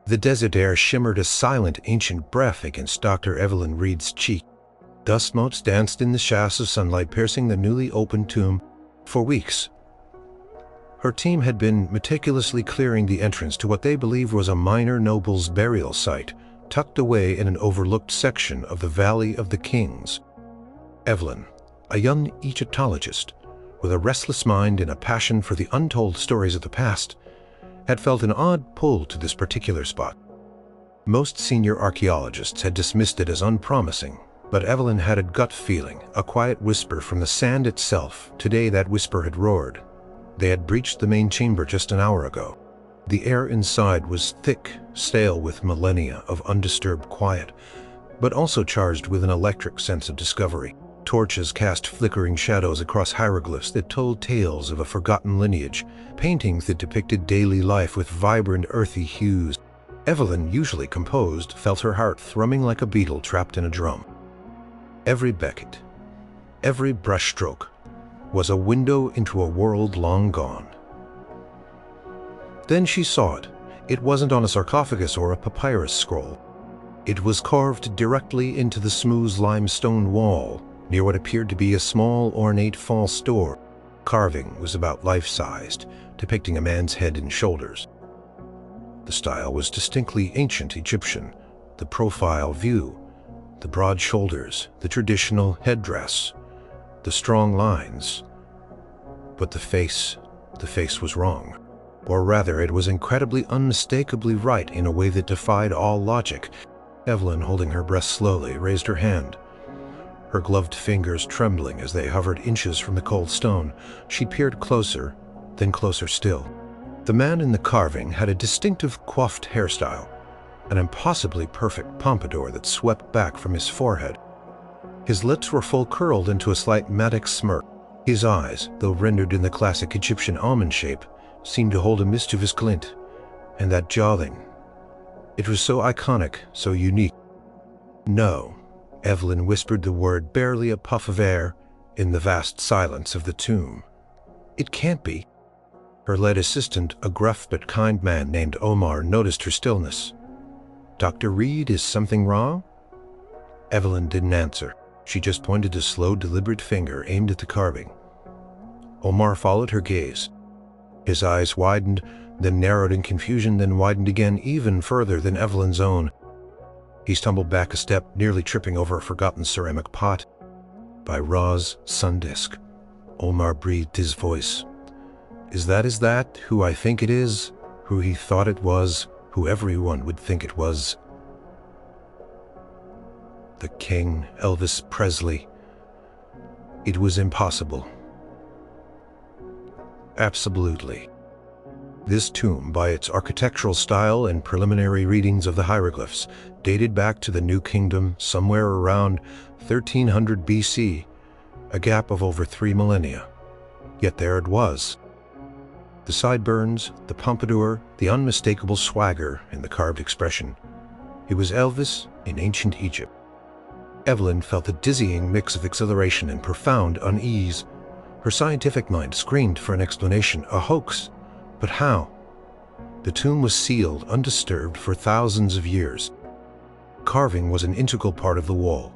The desert air shimmered a silent, ancient breath against Dr. Evelyn Reed's cheek. Dust motes danced in the shafts of sunlight piercing the newly opened tomb. For weeks, her team had been meticulously clearing the entrance to what they believed was a minor noble's burial site, tucked away in an overlooked section of the Valley of the Kings. Evelyn, a young Egyptologist, with a restless mind and a passion for the untold stories of the past, had felt an odd pull to this particular spot. Most senior archaeologists had dismissed it as unpromising, but Evelyn had a gut feeling, a quiet whisper from the sand itself. Today that whisper had roared. They had breached the main chamber just an hour ago. The air inside was thick, stale with millennia of undisturbed quiet, but also charged with an electric sense of discovery. Torches cast flickering shadows across hieroglyphs that told tales of a forgotten lineage, paintings that depicted daily life with vibrant, earthy hues. Evelyn, usually composed, felt her heart thrumming like a beetle trapped in a drum. Every beckett, every brushstroke, was a window into a world long gone. Then she saw it. It wasn't on a sarcophagus or a papyrus scroll. It was carved directly into the smooth limestone wall, near what appeared to be a small, ornate false door. Carving was about life-sized, depicting a man's head and shoulders. The style was distinctly ancient Egyptian, the profile view, the broad shoulders, the traditional headdress, the strong lines. But the face was wrong. Or rather, it was incredibly unmistakably right in a way that defied all logic. Evelyn, holding her breath slowly, raised her hand. Her gloved fingers trembling as they hovered inches from the cold stone. She peered closer, then closer still. The man in the carving had a distinctive coiffed hairstyle, an impossibly perfect pompadour that swept back from his forehead. His lips were full curled into a slight matic smirk. His eyes, though rendered in the classic Egyptian almond shape, seemed to hold a mischievous glint, and that jawline. It was so iconic, so unique. No, Evelyn whispered the word, barely a puff of air, in the vast silence of the tomb. It can't be. Her lead assistant, a gruff but kind man named Omar, noticed her stillness. Dr. Reed, is something wrong? Evelyn didn't answer. She just pointed a slow, deliberate finger aimed at the carving. Omar followed her gaze. His eyes widened, then narrowed in confusion, then widened again even further than Evelyn's own. He stumbled back a step, nearly tripping over a forgotten ceramic pot. By Ra's sun disk. Omar breathed his voice. Is that who I think it is? Who he thought it was? Who everyone would think it was? The king, Elvis Presley. It was impossible. Absolutely. This tomb, by its architectural style and preliminary readings of the hieroglyphs, dated back to the New Kingdom somewhere around 1300 BC, a gap of over 3 millennia. Yet there it was. The sideburns, the pompadour, the unmistakable swagger in the carved expression. It was Elvis in ancient Egypt. Evelyn felt a dizzying mix of exhilaration and profound unease. Her scientific mind screamed for an explanation, a hoax. But how? The tomb was sealed, undisturbed for thousands of years. Carving was an integral part of the wall.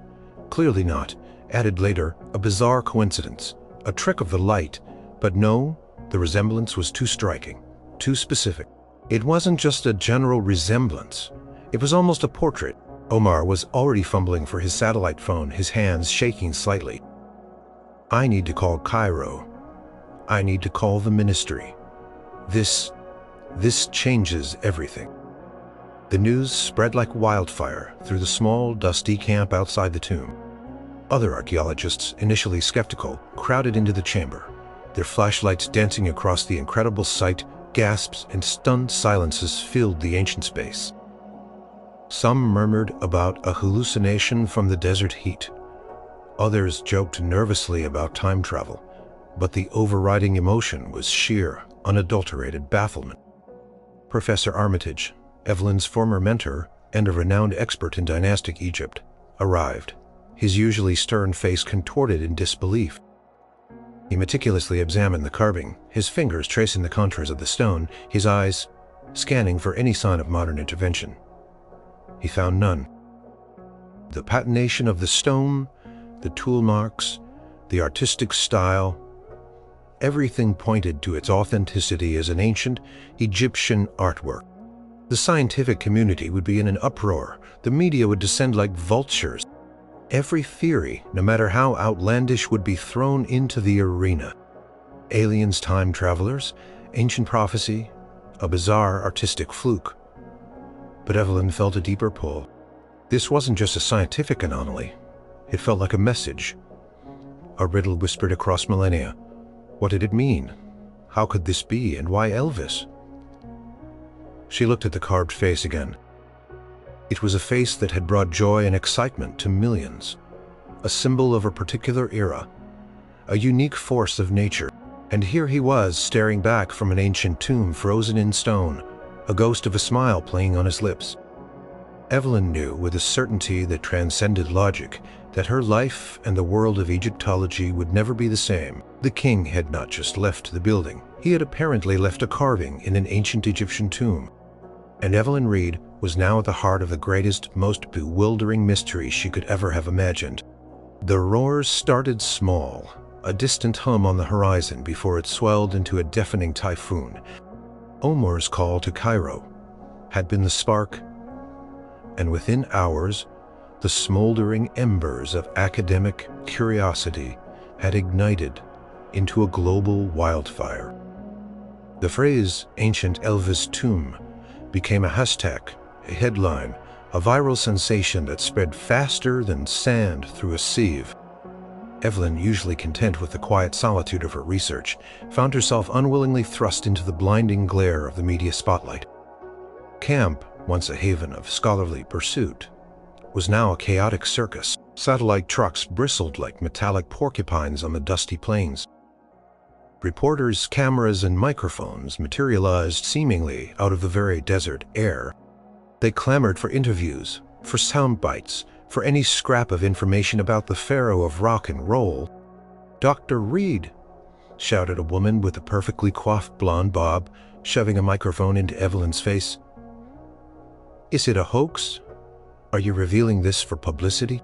Clearly not. Added later, a bizarre coincidence, a trick of the light. But no, the resemblance was too striking, too specific. It wasn't just a general resemblance. It was almost a portrait. Omar was already fumbling for his satellite phone, his hands shaking slightly. I need to call Cairo. I need to call the ministry. This changes everything. The news spread like wildfire through the small, dusty camp outside the tomb. Other archaeologists, initially skeptical, crowded into the chamber, their flashlights dancing across the incredible sight. Gasps and stunned silences filled the ancient space. Some murmured about a hallucination from the desert heat. Others joked nervously about time travel, but the overriding emotion was sheer, unadulterated bafflement. Professor Armitage, Evelyn's former mentor and a renowned expert in dynastic Egypt, arrived, his usually stern face contorted in disbelief. He meticulously examined the carving, his fingers tracing the contours of the stone, his eyes scanning for any sign of modern intervention. He found none. The patination of the stone, the tool marks, the artistic style, everything pointed to its authenticity as an ancient Egyptian artwork. The scientific community would be in an uproar. The media would descend like vultures. Every theory, no matter how outlandish, would be thrown into the arena. Aliens, time travelers, ancient prophecy, a bizarre artistic fluke. But Evelyn felt a deeper pull. This wasn't just a scientific anomaly. It felt like a message, a riddle whispered across millennia. What did it mean? How could this be, and why Elvis? She looked at the carved face again. It was a face that had brought joy and excitement to millions, a symbol of a particular era, a unique force of nature. And here he was, staring back from an ancient tomb frozen in stone, a ghost of a smile playing on his lips. Evelyn knew with a certainty that transcended logic that her life and the world of Egyptology would never be the same. The king had not just left the building. He had apparently left a carving in an ancient Egyptian tomb. And Evelyn Reed was now at the heart of the greatest, most bewildering mystery she could ever have imagined. The roars started small, a distant hum on the horizon before it swelled into a deafening typhoon. Omar's call to Cairo had been the spark, and within hours, the smoldering embers of academic curiosity had ignited into a global wildfire. The phrase "ancient Elvis tomb" became a hashtag, a headline, a viral sensation that spread faster than sand through a sieve. Evelyn, usually content with the quiet solitude of her research, found herself unwillingly thrust into the blinding glare of the media spotlight. Camp, once a haven of scholarly pursuit, was now a chaotic circus. Satellite trucks bristled like metallic porcupines on the dusty plains. Reporters, cameras, and microphones materialized seemingly out of the very desert air. They clamored for interviews, for sound bites, for any scrap of information about the pharaoh of rock and roll. "Dr. Reed," shouted a woman with a perfectly coiffed blonde bob, shoving a microphone into Evelyn's face. "Is it a hoax? Are you revealing this for publicity?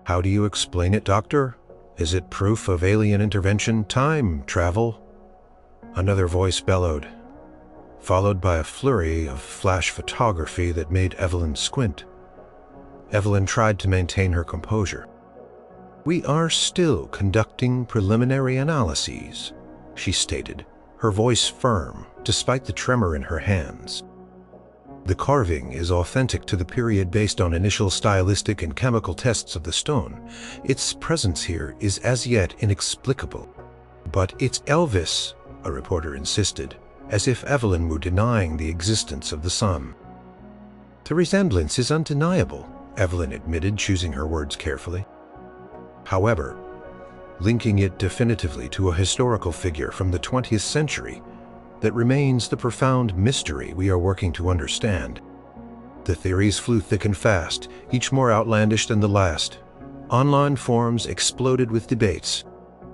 How do you explain it, doctor? Is it proof of alien intervention, time travel?" Another voice bellowed, followed by a flurry of flash photography that made Evelyn squint. Evelyn tried to maintain her composure. "We are still conducting preliminary analyses," she stated, her voice firm despite the tremor in her hands. "The carving is authentic to the period based on initial stylistic and chemical tests of the stone. Its presence here is as yet inexplicable." "But it's Elvis," a reporter insisted, as if Evelyn were denying the existence of the sun. "The resemblance is undeniable," Evelyn admitted, choosing her words carefully. "However, linking it definitively to a historical figure from the 20th century, that remains the profound mystery we are working to understand." The theories flew thick and fast, each more outlandish than the last. Online forums exploded with debates.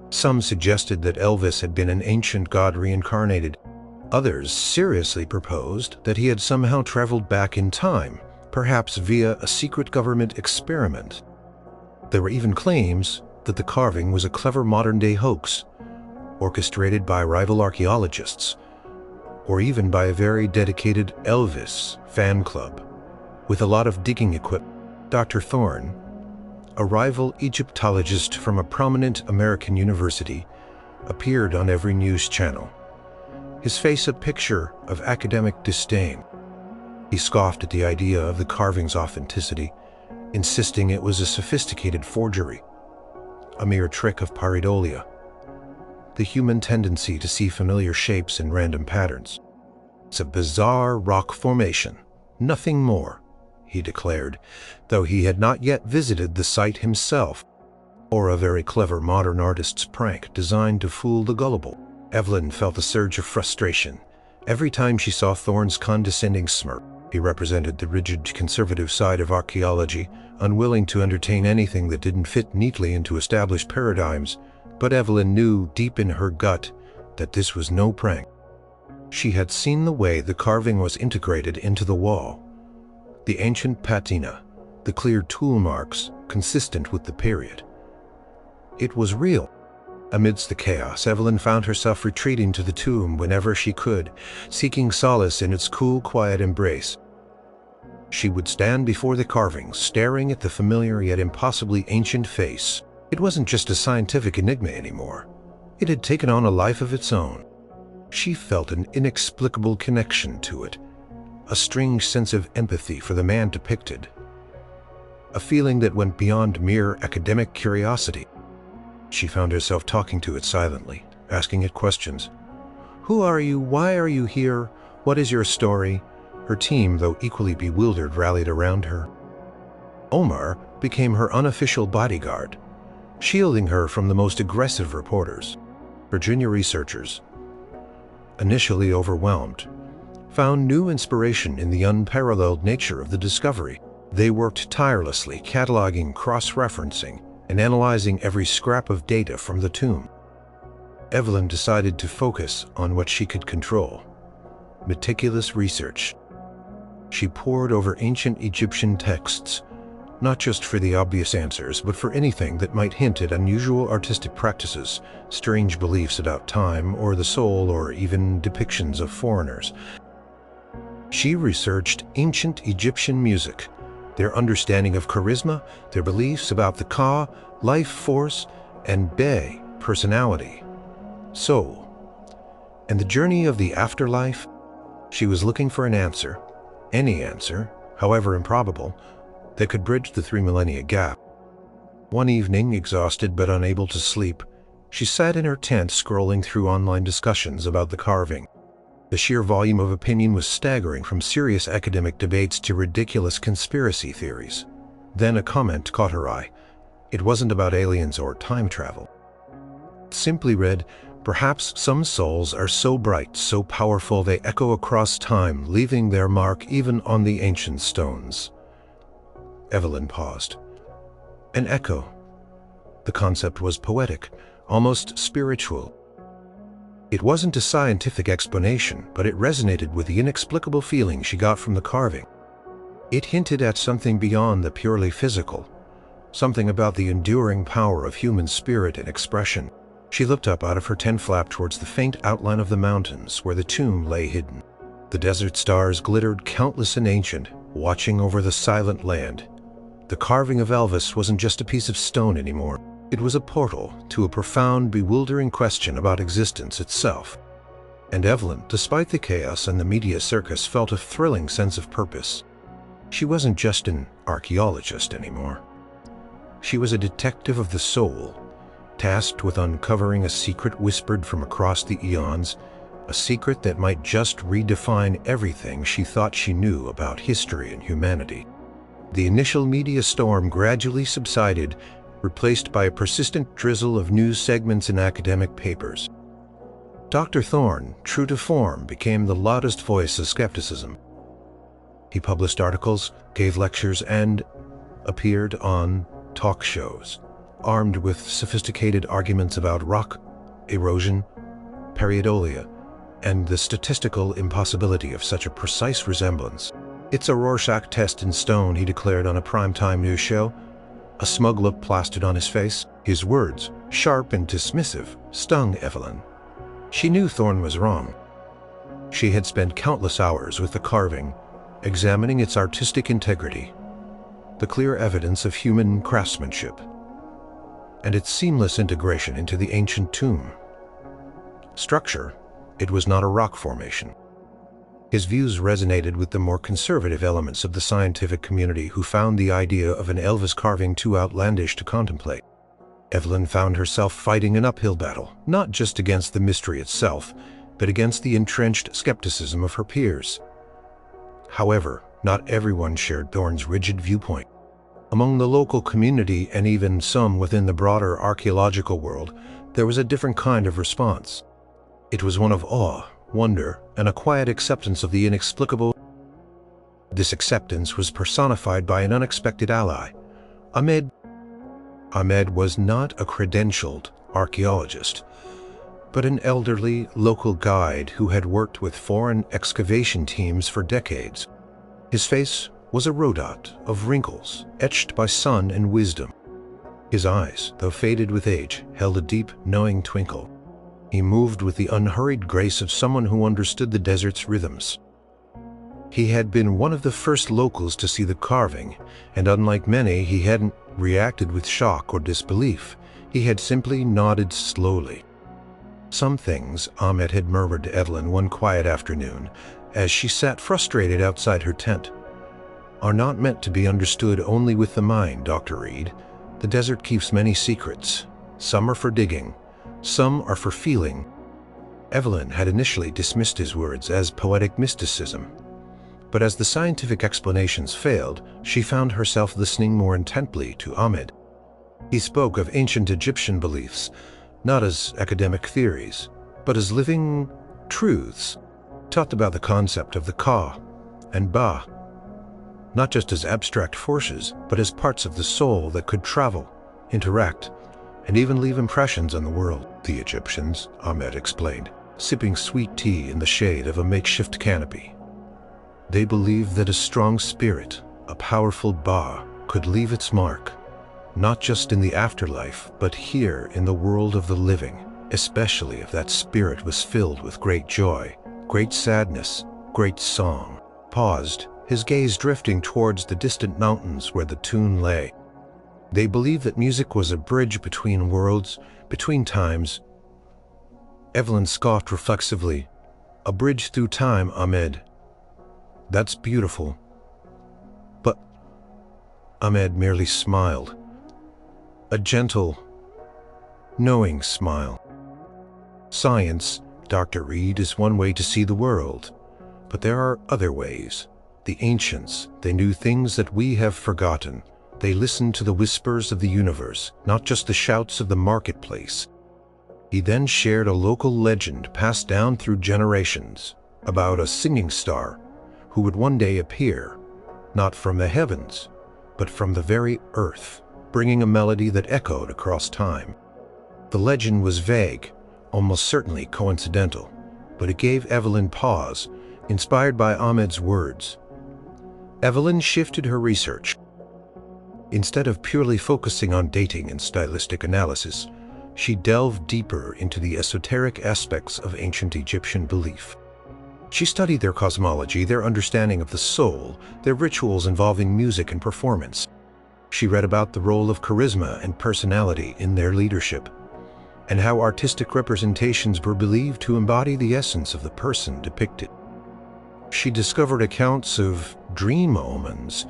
Some suggested that Elvis had been an ancient god reincarnated. Others seriously proposed that he had somehow traveled back in time, perhaps via a secret government experiment. There were even claims that the carving was a clever modern-day hoax, orchestrated by rival archaeologists, or even by a very dedicated Elvis fan club, with a lot of digging equipment. Dr. Thorne, a rival Egyptologist from a prominent American university, appeared on every news channel, his face a picture of academic disdain. He scoffed at the idea of the carving's authenticity, insisting it was a sophisticated forgery, a mere trick of pareidolia, the human tendency to see familiar shapes in random patterns. "It's a bizarre rock formation, nothing more," he declared, though he had not yet visited the site himself, or a very clever modern artist's prank designed to fool the gullible. Evelyn felt a surge of frustration every time she saw Thorne's condescending smirk. He represented the rigid conservative side of archaeology, unwilling to entertain anything that didn't fit neatly into established paradigms, but Evelyn knew deep in her gut that this was no prank. She had seen the way the carving was integrated into the wall. The ancient patina, the clear tool marks, consistent with the period. It was real. Amidst the chaos, Evelyn found herself retreating to the tomb whenever she could, seeking solace in its cool, quiet embrace. She would stand before the carving, staring at the familiar yet impossibly ancient face. It wasn't just a scientific enigma anymore. It had taken on a life of its own. She felt an inexplicable connection to it, a strange sense of empathy for the man depicted, a feeling that went beyond mere academic curiosity. She found herself talking to it silently, asking it questions. Who are you? Why are you here? What is your story? Her team, though equally bewildered, rallied around her. Omar became her unofficial bodyguard, shielding her from the most aggressive reporters. Virginia researchers, initially overwhelmed, found new inspiration in the unparalleled nature of the discovery. They worked tirelessly, cataloging, cross-referencing, and analyzing every scrap of data from the tomb. Evelyn decided to focus on what she could control: meticulous research. She pored over ancient Egyptian texts, not just for the obvious answers, but for anything that might hint at unusual artistic practices, strange beliefs about time or the soul, or even depictions of foreigners. She researched ancient Egyptian music, their understanding of charisma, their beliefs about the Ka, life force, and Be, personality, soul, and the journey of the afterlife. She was looking for an answer, any answer, however improbable, that could bridge the 3 millennia gap. One evening, exhausted but unable to sleep, she sat in her tent scrolling through online discussions about the carving. The sheer volume of opinion was staggering, from serious academic debates to ridiculous conspiracy theories. Then a comment caught her eye. It wasn't about aliens or time travel. It simply read, "Perhaps some souls are so bright, so powerful they echo across time, leaving their mark even on the ancient stones." Evelyn paused. An echo. The concept was poetic, almost spiritual. It wasn't a scientific explanation, but it resonated with the inexplicable feeling she got from the carving. It hinted at something beyond the purely physical, something about the enduring power of human spirit and expression. She looked up out of her tent flap towards the faint outline of the mountains where the tomb lay hidden. The desert stars glittered, countless and ancient, watching over the silent land. The carving of Elvis wasn't just a piece of stone anymore. It was a portal to a profound, bewildering question about existence itself. And Evelyn, despite the chaos and the media circus, felt a thrilling sense of purpose. She wasn't just an archaeologist anymore. She was a detective of the soul, tasked with uncovering a secret whispered from across the eons, a secret that might just redefine everything she thought she knew about history and humanity. The initial media storm gradually subsided, replaced by a persistent drizzle of news segments in academic papers. Dr. Thorne, true to form, became the loudest voice of skepticism. He published articles, gave lectures, and appeared on talk shows, armed with sophisticated arguments about rock erosion, pareidolia, and the statistical impossibility of such a precise resemblance. "It's a Rorschach test in stone," he declared on a primetime news show, a smug look plastered on his face. His words, sharp and dismissive, stung Evelyn. She knew Thorne was wrong. She had spent countless hours with the carving, examining its artistic integrity, the clear evidence of human craftsmanship, and its seamless integration into the ancient tomb. Structure, it was not a rock formation. His views resonated with the more conservative elements of the scientific community, who found the idea of an Elvis carving too outlandish to contemplate. Evelyn found herself fighting an uphill battle, not just against the mystery itself, but against the entrenched skepticism of her peers. However, not everyone shared Thorne's rigid viewpoint. Among the local community, and even some within the broader archaeological world, there was a different kind of response. It was one of awe, wonder, and a quiet acceptance of the inexplicable. This acceptance was personified by an unexpected ally, Ahmed. Ahmed was not a credentialed archaeologist, but an elderly local guide who had worked with foreign excavation teams for decades. His face was a rodot of wrinkles, etched by sun and wisdom. His eyes, though faded with age, held a deep, knowing twinkle. He moved with the unhurried grace of someone who understood the desert's rhythms. He had been one of the first locals to see the carving, and unlike many, he hadn't reacted with shock or disbelief. He had simply nodded slowly. Some things, Ahmed had murmured to Evelyn one quiet afternoon, as she sat frustrated outside her tent, are not meant to be understood only with the mind, Dr. Reed. The desert keeps many secrets. Some are for digging, some are for feeling. Evelyn had initially dismissed his words as poetic mysticism, but as the scientific explanations failed, she found herself listening more intently to Ahmed. He spoke of ancient Egyptian beliefs, not as academic theories, but as living truths, taught about the concept of the Ka and Ba, not just as abstract forces, but as parts of the soul that could travel, interact, and even leave impressions on the world. The Egyptians, Ahmed explained, sipping sweet tea in the shade of a makeshift canopy. They believed that a strong spirit, a powerful Ba, could leave its mark, not just in the afterlife, but here in the world of the living, especially if that spirit was filled with great joy, great sadness, great song. Paused, his gaze drifting towards the distant mountains where the tune lay. They believed that music was a bridge between worlds, between times. Evelyn scoffed reflexively. A bridge through time, Ahmed. That's beautiful. But Ahmed merely smiled. A gentle, knowing smile. Science, Dr. Reed, is one way to see the world, but there are other ways. The ancients, they knew things that we have forgotten. They listened to the whispers of the universe, not just the shouts of the marketplace. He then shared a local legend passed down through generations about a singing star who would one day appear, not from the heavens, but from the very earth, bringing a melody that echoed across time. The legend was vague, almost certainly coincidental, but it gave Evelyn pause, inspired by Ahmed's words. Evelyn shifted her research. Instead of purely focusing on dating and stylistic analysis, she delved deeper into the esoteric aspects of ancient Egyptian belief. She studied their cosmology, their understanding of the soul, their rituals involving music and performance. She read about the role of charisma and personality in their leadership, and how artistic representations were believed to embody the essence of the person depicted. She discovered accounts of dream omens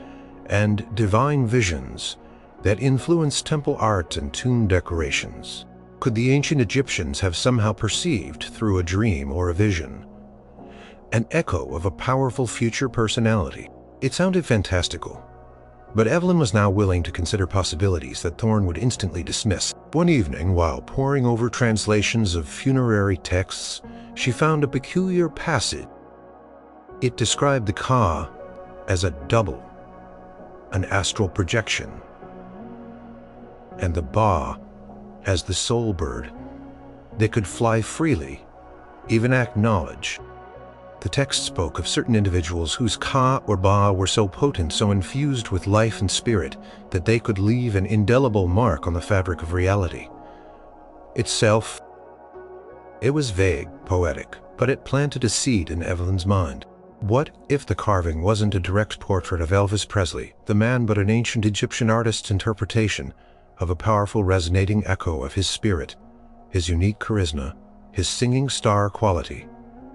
and divine visions that influenced temple art and tomb decorations. Could the ancient Egyptians have somehow perceived, through a dream or a vision, an echo of a powerful future personality? It sounded fantastical, but Evelyn was now willing to consider possibilities that Thorne would instantly dismiss. One evening, while poring over translations of funerary texts, she found a peculiar passage. It described the Ka as a double, an astral projection, and the Ba as the soul bird. They could fly freely, even act knowledge. The text spoke of certain individuals whose Ka or Ba were so potent, so infused with life and spirit, that they could leave an indelible mark on the fabric of reality. Itself, it was vague, poetic, but it planted a seed in Evelyn's mind. What if the carving wasn't a direct portrait of Elvis Presley, the man, but an ancient Egyptian artist's interpretation of a powerful resonating echo of his spirit, his unique charisma, his singing star quality,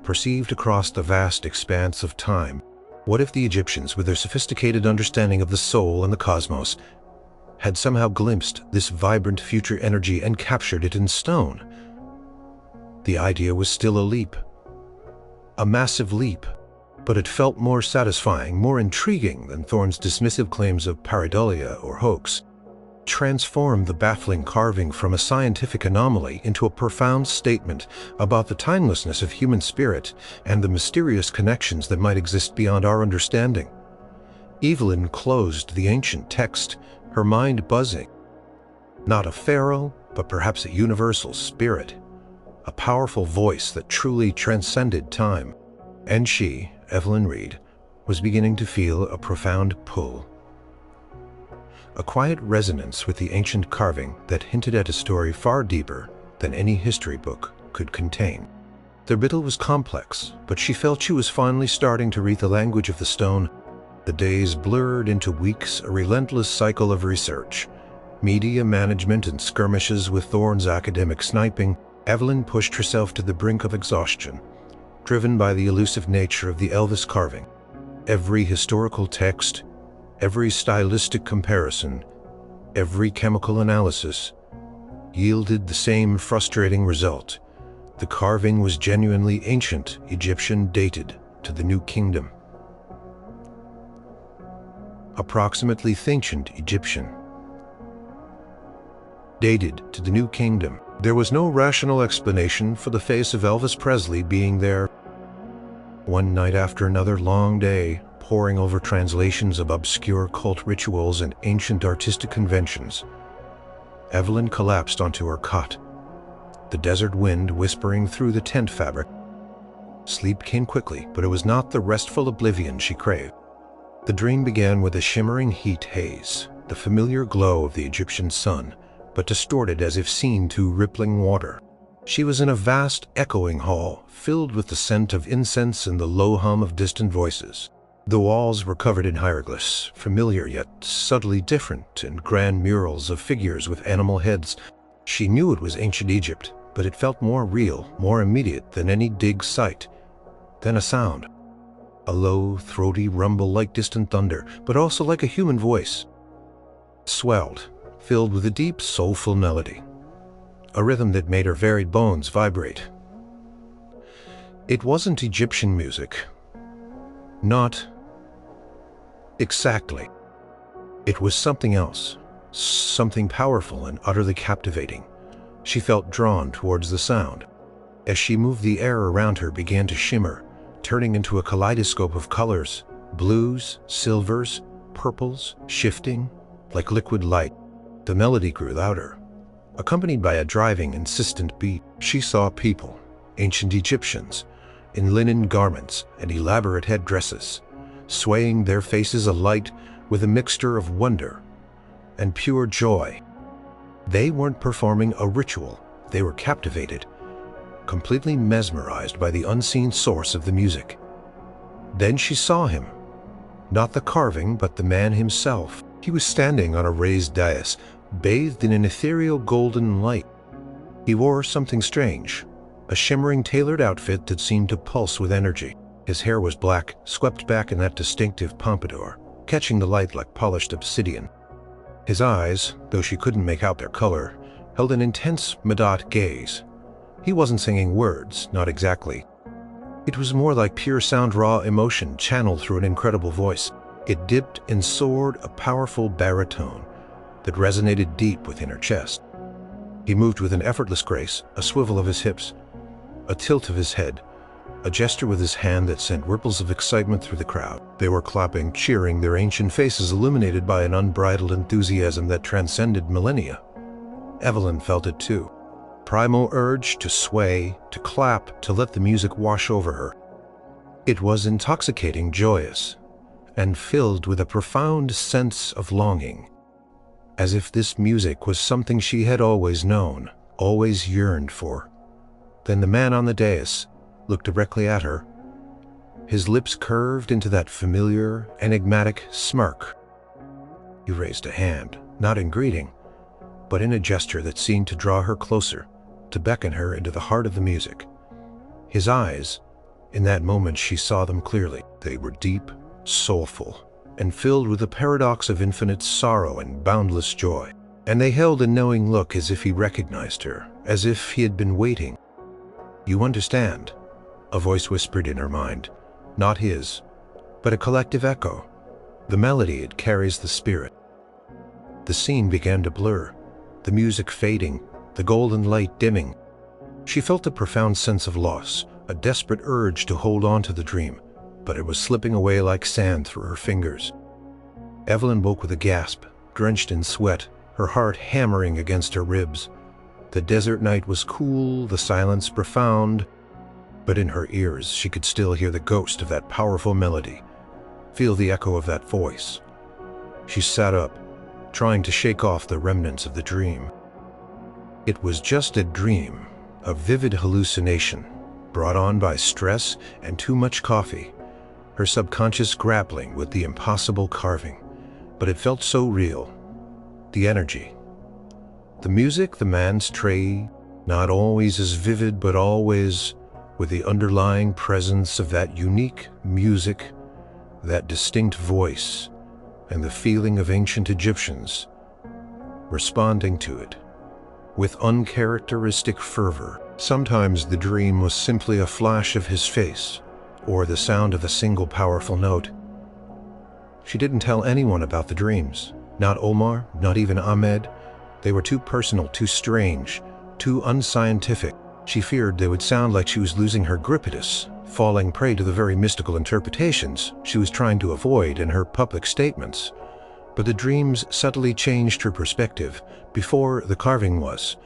perceived across the vast expanse of time? What if the Egyptians, with their sophisticated understanding of the soul and the cosmos, had somehow glimpsed this vibrant future energy and captured it in stone? The idea was still a leap, a massive leap, but it felt more satisfying, more intriguing than Thorne's dismissive claims of pareidolia or hoax. Transform the baffling carving from a scientific anomaly into a profound statement about the timelessness of human spirit and the mysterious connections that might exist beyond our understanding. Evelyn closed the ancient text, her mind buzzing. Not a pharaoh, but perhaps a universal spirit, a powerful voice that truly transcended time. And she, Evelyn Reed, was beginning to feel a profound pull. A quiet resonance with the ancient carving that hinted at a story far deeper than any history book could contain. The riddle was complex, but she felt she was finally starting to read the language of the stone. The days blurred into weeks, a relentless cycle of research, media management, and skirmishes with Thorne's academic sniping. Evelyn pushed herself to the brink of exhaustion, driven by the elusive nature of the Elvis carving. Every historical text, every stylistic comparison, every chemical analysis yielded the same frustrating result. The carving was genuinely ancient Egyptian, dated to the New Kingdom. Approximately ancient Egyptian, dated to the New Kingdom. There was no rational explanation for the face of Elvis Presley being there. One night after another long day, poring over translations of obscure cult rituals and ancient artistic conventions, Evelyn collapsed onto her cot, the desert wind whispering through the tent fabric. Sleep came quickly, but it was not the restful oblivion she craved. The dream began with a shimmering heat haze, the familiar glow of the Egyptian sun, but distorted as if seen through rippling water. She was in a vast, echoing hall, filled with the scent of incense and the low hum of distant voices. The walls were covered in hieroglyphs, familiar yet subtly different, and grand murals of figures with animal heads. She knew it was ancient Egypt, but it felt more real, more immediate than any dig site. Then a sound. A low, throaty rumble like distant thunder, but also like a human voice. It swelled, filled with a deep, soulful melody, a rhythm that made her very bones vibrate. It wasn't Egyptian music. Not exactly. It was something else, something powerful and utterly captivating. She felt drawn towards the sound. As she moved, the air around her began to shimmer, turning into a kaleidoscope of colors, blues, silvers, purples, shifting like liquid light. The melody grew louder, accompanied by a driving, insistent beat. She saw people, ancient Egyptians, in linen garments and elaborate headdresses, swaying, their faces alight with a mixture of wonder and pure joy. They weren't performing a ritual, they were captivated, completely mesmerized by the unseen source of the music. Then she saw him, not the carving, but the man himself. He was standing on a raised dais, bathed in an ethereal golden light. He wore something strange, a shimmering tailored outfit that seemed to pulse with energy. His hair was black, swept back in that distinctive pompadour, catching the light like polished obsidian. His eyes, though she couldn't make out their color, held an intense Medot gaze. He wasn't singing words, not exactly. It was more like pure sound, raw emotion channeled through an incredible voice. It dipped and soared, a powerful baritone that resonated deep within her chest. He moved with an effortless grace, a swivel of his hips, a tilt of his head, a gesture with his hand that sent ripples of excitement through the crowd. They were clapping, cheering, their ancient faces illuminated by an unbridled enthusiasm that transcended millennia. Evelyn felt it too. Primal urge to sway, to clap, to let the music wash over her. It was intoxicating, joyous, and filled with a profound sense of longing, as if this music was something she had always known, always yearned for. Then the man on the dais looked directly at her. His lips curved into that familiar, enigmatic smirk. He raised a hand, not in greeting, but in a gesture that seemed to draw her closer, to beckon her into the heart of the music. His eyes, in that moment she saw them clearly. They were deep, soulful, and filled with a paradox of infinite sorrow and boundless joy. And they held a knowing look, as if he recognized her, as if he had been waiting. "You understand?" a voice whispered in her mind. Not his, but a collective echo. The melody, it carries the spirit. The scene began to blur, the music fading, the golden light dimming. She felt a profound sense of loss, a desperate urge to hold on to the dream, but it was slipping away like sand through her fingers. Evelyn woke with a gasp, drenched in sweat, her heart hammering against her ribs. The desert night was cool, the silence profound, but in her ears she could still hear the ghost of that powerful melody, feel the echo of that voice. She sat up, trying to shake off the remnants of the dream. It was just a dream, a vivid hallucination, brought on by stress and too much coffee, her subconscious grappling with the impossible carving. But it felt so real. The energy. The music, the man's tray, not always as vivid, but always with the underlying presence of that unique music, that distinct voice, and the feeling of ancient Egyptians responding to it with uncharacteristic fervor. Sometimes the dream was simply a flash of his face, or the sound of a single powerful note. She didn't tell anyone about the dreams. Not Omar, not even Ahmed. They were too personal, too strange, too unscientific. She feared they would sound like she was losing her grippitus, falling prey to the very mystical interpretations she was trying to avoid in her public statements. But the dreams subtly changed her perspective before the carving was.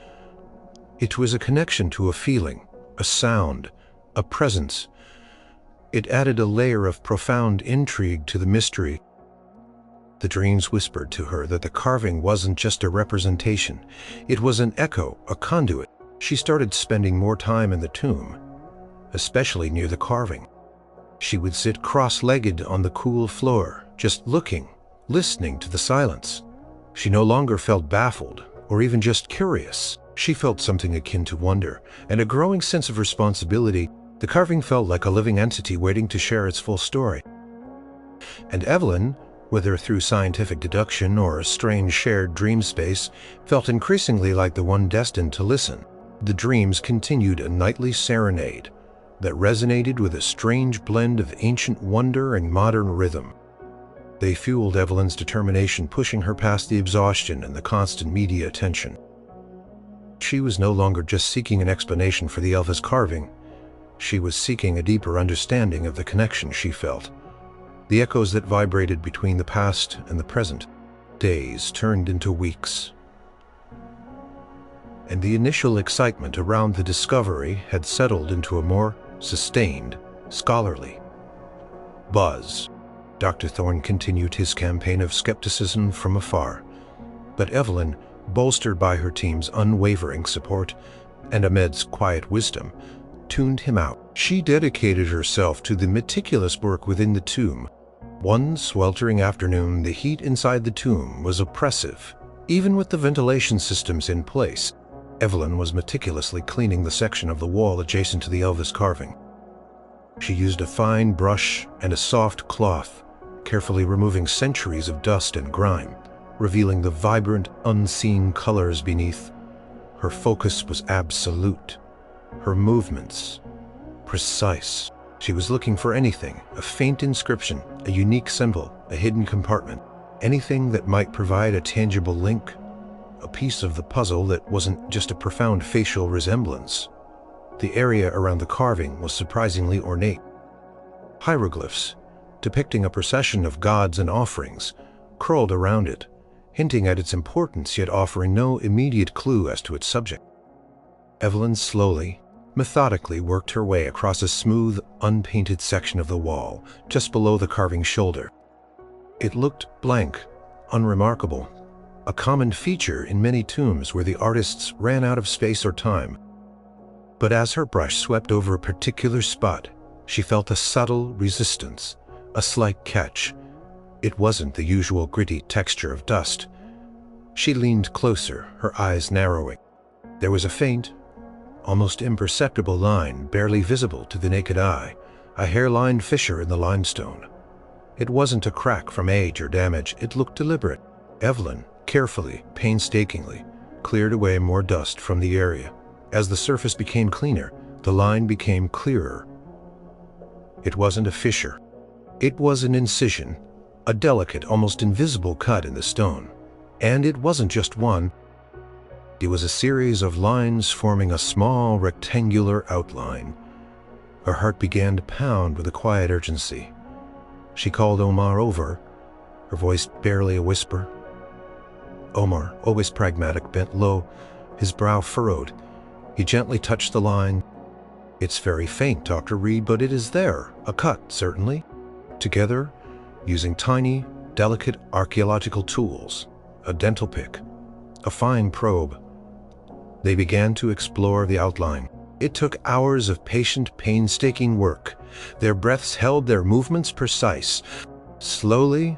It was a connection to a feeling, a sound, a presence. It added a layer of profound intrigue to the mystery. The dreams whispered to her that the carving wasn't just a representation. It was an echo, a conduit. She started spending more time in the tomb, especially near the carving. She would sit cross-legged on the cool floor, just looking, listening to the silence. She no longer felt baffled, or even just curious. She felt something akin to wonder, and a growing sense of responsibility. The carving felt like a living entity waiting to share its full story. And Evelyn, whether through scientific deduction or a strange shared dream space, felt increasingly like the one destined to listen. The dreams continued a nightly serenade that resonated with a strange blend of ancient wonder and modern rhythm. They fueled Evelyn's determination, pushing her past the exhaustion and the constant media attention. She was no longer just seeking an explanation for the Elvis carving. She was seeking a deeper understanding of the connection she felt, the echoes that vibrated between the past and the present. Days turned into weeks, and the initial excitement around the discovery had settled into a more sustained, scholarly buzz. Dr. Thorne continued his campaign of skepticism from afar, but Evelyn, bolstered by her team's unwavering support and Ahmed's quiet wisdom, tuned him out. She dedicated herself to the meticulous work within the tomb. One sweltering afternoon, the heat inside the tomb was oppressive. Even with the ventilation systems in place, Evelyn was meticulously cleaning the section of the wall adjacent to the Elvis carving. She used a fine brush and a soft cloth, carefully removing centuries of dust and grime, revealing the vibrant, unseen colors beneath. Her focus was absolute, her movements precise. She was looking for anything, a faint inscription, a unique symbol, a hidden compartment, anything that might provide a tangible link, a piece of the puzzle that wasn't just a profound facial resemblance. The area around the carving was surprisingly ornate. Hieroglyphs, depicting a procession of gods and offerings, curled around it, hinting at its importance yet offering no immediate clue as to its subject. Evelyn slowly, methodically worked her way across a smooth, unpainted section of the wall just below the carving's shoulder. It looked blank, unremarkable, a common feature in many tombs where the artists ran out of space or time. But as her brush swept over a particular spot, she felt a subtle resistance, a slight catch. It wasn't the usual gritty texture of dust. She leaned closer, her eyes narrowing. There was a faint, almost imperceptible line barely visible to the naked eye, a hair-lined fissure in the limestone. It wasn't a crack from age or damage, it looked deliberate. Evelyn, carefully, painstakingly, cleared away more dust from the area. As the surface became cleaner, the line became clearer. It wasn't a fissure. It was an incision, a delicate, almost invisible cut in the stone. And it wasn't just one. It was a series of lines forming a small rectangular outline. Her heart began to pound with a quiet urgency. She called Omar over, her voice barely a whisper. Omar, always pragmatic, bent low, his brow furrowed. He gently touched the line. "It's very faint, Dr. Reed, but it is there. A cut, certainly." Together, using tiny, delicate archaeological tools, a dental pick, a fine probe, they began to explore the outline. It took hours of patient, painstaking work. Their breaths held their movements precise. Slowly,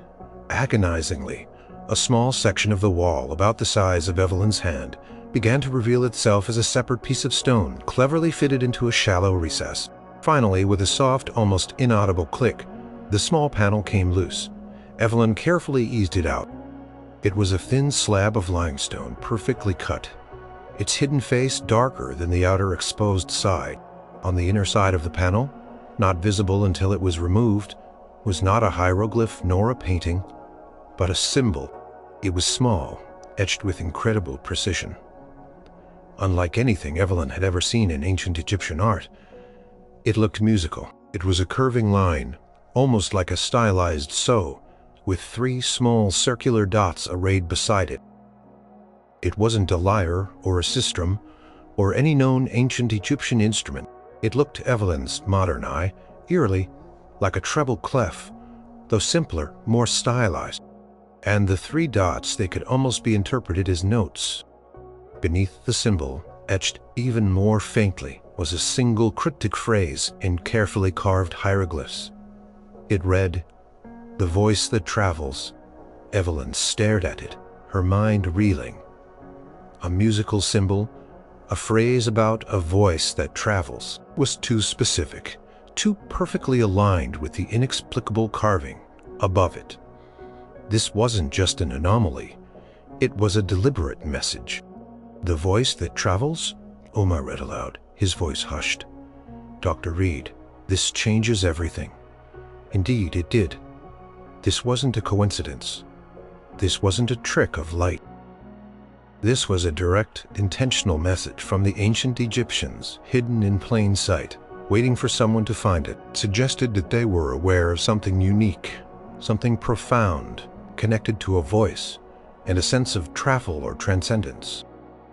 agonizingly, a small section of the wall, about the size of Evelyn's hand, began to reveal itself as a separate piece of stone, cleverly fitted into a shallow recess. Finally, with a soft, almost inaudible click, the small panel came loose. Evelyn carefully eased it out. It was a thin slab of limestone, perfectly cut, its hidden face darker than the outer exposed side. On the inner side of the panel, not visible until it was removed, was not a hieroglyph nor a painting, but a symbol. It was small, etched with incredible precision. Unlike anything Evelyn had ever seen in ancient Egyptian art, it looked musical. It was a curving line, almost like a stylized so, with 3 small circular dots arrayed beside it. It wasn't a lyre or a sistrum or any known ancient Egyptian instrument. It looked to Evelyn's modern eye eerily like a treble clef, though simpler, more stylized. And the 3 dots, they could almost be interpreted as notes. Beneath the symbol, etched even more faintly, was a single cryptic phrase in carefully carved hieroglyphs. It read, "The voice that travels." Evelyn stared at it, her mind reeling. A musical symbol, a phrase about a voice that travels, was too specific, too perfectly aligned with the inexplicable carving above it. This wasn't just an anomaly, it was a deliberate message. "The voice that travels?" Omar read aloud, his voice hushed. "Dr. Reed, this changes everything." Indeed, it did. This wasn't a coincidence. This wasn't a trick of light. This was a direct, intentional message from the ancient Egyptians, hidden in plain sight, waiting for someone to find it. It suggested that they were aware of something unique, something profound, connected to a voice and a sense of travel or transcendence.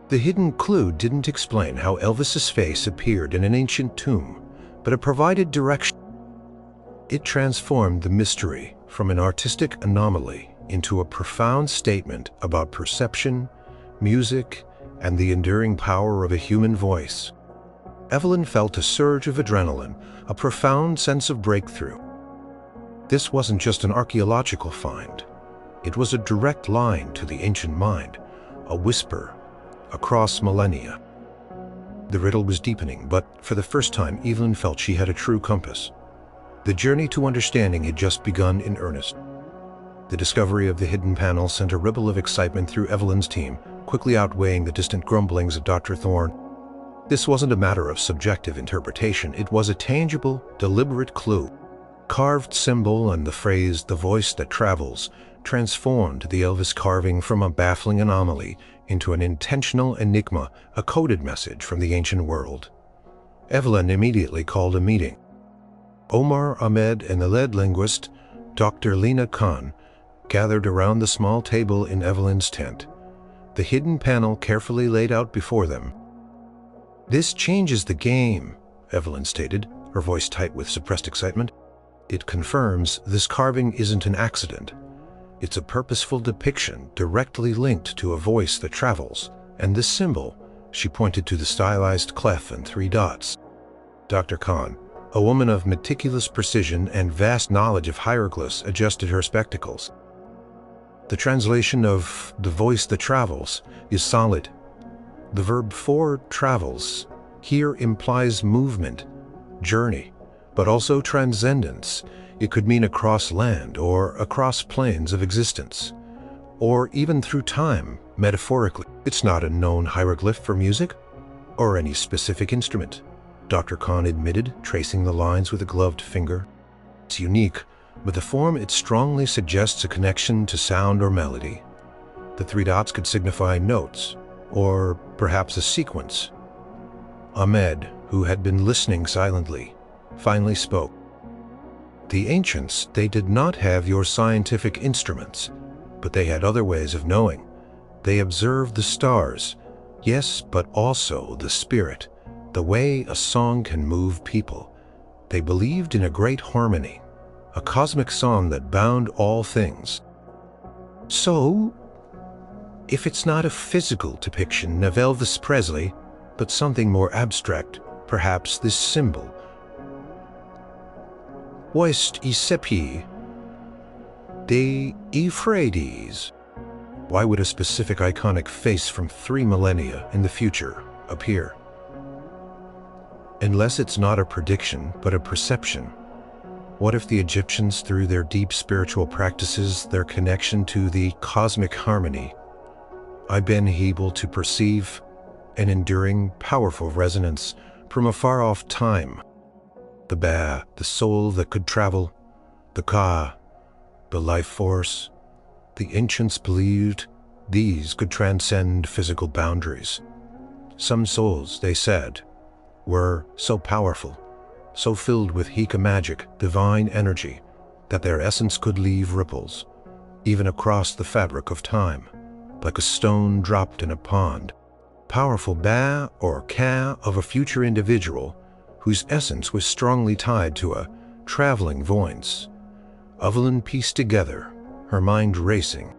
The hidden clue didn't explain how Elvis's face appeared in an ancient tomb, but it provided direction. It transformed the mystery from an artistic anomaly into a profound statement about perception, music, and the enduring power of a human voice. Evelyn felt a surge of adrenaline, a profound sense of breakthrough. This wasn't just an archaeological find. It was a direct line to the ancient mind, a whisper across millennia. The riddle was deepening, but for the first time, Evelyn felt she had a true compass. The journey to understanding had just begun in earnest. The discovery of the hidden panel sent a ripple of excitement through Evelyn's team, quickly outweighing the distant grumblings of Dr. Thorne. This wasn't a matter of subjective interpretation, it was a tangible, deliberate clue. Carved symbol and the phrase, "the voice that travels," transformed the Elvis carving from a baffling anomaly into an intentional enigma, a coded message from the ancient world. Evelyn immediately called a meeting. Omar, Ahmed, and the lead linguist, Dr. Lena Khan, gathered around the small table in Evelyn's tent, the hidden panel carefully laid out before them. "This changes the game," Evelyn stated, her voice tight with suppressed excitement. "It confirms this carving isn't an accident. It's a purposeful depiction directly linked to a voice that travels, and this symbol," she pointed to the stylized clef and 3 dots. Dr. Khan, a woman of meticulous precision and vast knowledge of hieroglyphs, adjusted her spectacles. "The translation of 'the voice that travels' is solid. The verb 'for' travels here implies movement, journey, but also transcendence. It could mean across land or across planes of existence, or even through time, metaphorically. It's not a known hieroglyph for music or any specific instrument," Dr. Khan admitted, tracing the lines with a gloved finger. "It's unique, but the form it strongly suggests a connection to sound or melody. The 3 dots could signify notes, or perhaps a sequence." Ahmed, who had been listening silently, finally spoke. "The ancients, they did not have your scientific instruments, but they had other ways of knowing. They observed the stars, Yes, but also the spirit, the way a song can move people. They believed in a great harmony, a cosmic song that bound all things. So, if it's not a physical depiction of Elvis Presley, but something more abstract, perhaps this symbol. Oist Isepi de Euphrates. Why would a specific iconic face from 3 millennia in the future appear? Unless it's not a prediction, but a perception. What if the Egyptians, through their deep spiritual practices, their connection to the cosmic harmony, I've been able to perceive an enduring, powerful resonance from a far-off time? The Ba, the soul that could travel, the Ka, the life force. The ancients believed these could transcend physical boundaries. Some souls, they said, were so powerful, so filled with Hika magic, divine energy, that their essence could leave ripples, even across the fabric of time, like a stone dropped in a pond. Powerful Ba or Ka of a future individual whose essence was strongly tied to a traveling voice. Evelyn pieced together, her mind racing.